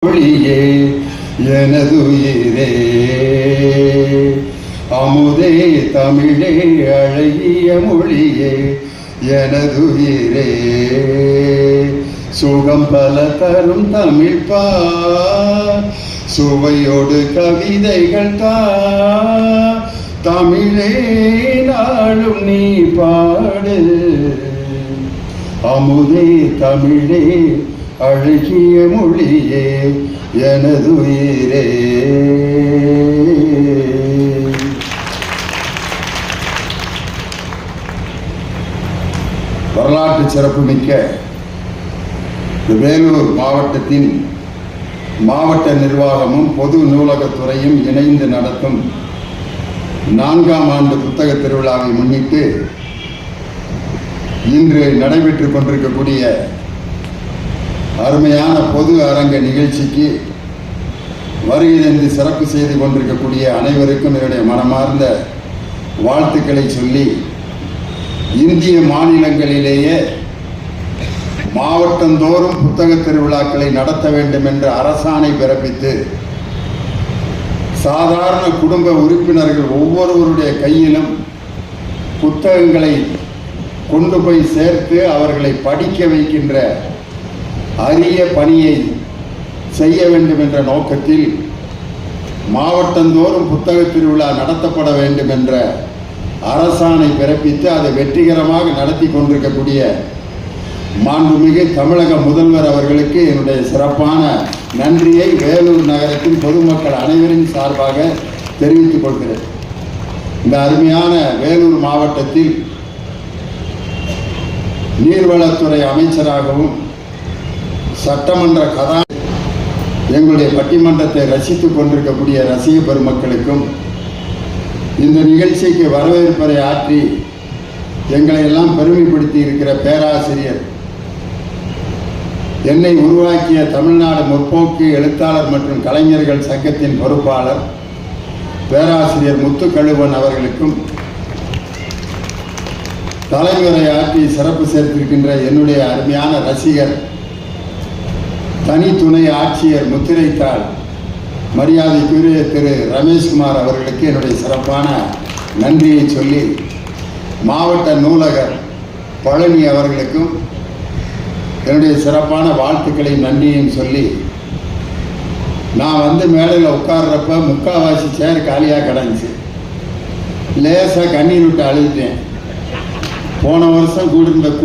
மொழியே எனதுயிரே அமுதே தமிழே அழகிய மொழியே எனதுயிரே சுகம் பல தரும் தமிழ் சுவையோடு கவிதைகள் தமிழே நாளும் நீ பாடு அமுதே தமிழே அழகிய மொழியே எனதுயிரே. வரலாற்று சிறப்புமிக்க வேலூர் மாவட்டத்தின் மாவட்ட நிர்வாகமும் பொது நூலகத்துறையும் இணைந்து நடத்தும் 4ஆம் ஆண்டு புத்தக திருவிழாவை முன்னிட்டு இன்று நடைபெற்றுக் கொண்டிருக்கக்கூடிய அருமையான பொது அரங்க நிகழ்ச்சிக்கு வருகை தந்து சிறப்பு செய்து கொண்டிருக்கக்கூடிய அனைவருக்கும் என்னுடைய மனமார்ந்த வாழ்த்துக்களை சொல்லி, இந்திய மாநிலங்களிலேயே மாவட்டந்தோறும் புத்தக திருவிழாக்களை நடத்த வேண்டும் என்று அரசாணை பிறப்பித்து சாதாரண குடும்ப உறுப்பினர்கள் ஒவ்வொருவருடைய கையிலும் புத்தகங்களை கொண்டு போய் சேர்த்து அவர்களை படிக்க வைக்கின்ற அரிய பணியை செய்ய வேண்டும் என்ற நோக்கத்தில் மாவட்டந்தோறும் புத்தக திருவிழா நடத்தப்பட வேண்டும் என்ற அரசாணை பிறப்பித்து அதை வெற்றிகரமாக நடத்தி கொண்டிருக்கக்கூடிய மாண்புமிகு தமிழக முதல்வர் அவர்களுக்கு என்னுடைய சிறப்பான நன்றியை வேலூர் நகரத்தின் பொதுமக்கள் அனைவரின் சார்பாக தெரிவித்துக் கொள்கிறேன். இந்த அருமையான வேலூர் மாவட்டத்தில் நீர்வளத்துறை அமைச்சராகவும் சட்டமன்ற எங்களுடைய பட்டிமன்றத்தை ரசித்துக் கொண்டிருக்கக்கூடிய ரசிக பெருமக்களுக்கும் இந்த நிகழ்ச்சிக்கு வரவேற்புரை ஆற்றி எங்களை எல்லாம் பெருமைப்படுத்தி இருக்கிற பேராசிரியர், என்னை உருவாக்கிய தமிழ்நாடு முற்போக்கு எழுத்தாளர் மற்றும் கலைஞர்கள் சங்கத்தின் பொறுப்பாளர் பேராசிரியர் முத்துக்கழுவன் அவர்களுக்கும், தலைமுறை ஆற்றி சிறப்பு சேர்த்திருக்கின்ற என்னுடைய அருமையான ரசிகர் தனித்துணை ஆட்சியர் முத்திரைத்தாள் மரியாதைக்குரிய திரு ரமேஷ்குமார் அவர்களுக்கு என்னுடைய சிறப்பான நன்றியை சொல்லி, மாவட்ட நூலகர் பழனி அவர்களுக்கும் என்னுடைய சிறப்பான வாழ்த்துக்களையும் நன்றியையும் சொல்லி, நான் வந்து மேடையில் உட்கார்றப்ப முக்கால்வாசி சேர் காலியாக கிடந்துச்சு. லேசாக கண்ணீர் விட்டு அழுதுட்டேன். போன வருஷம் கூடியிருந்த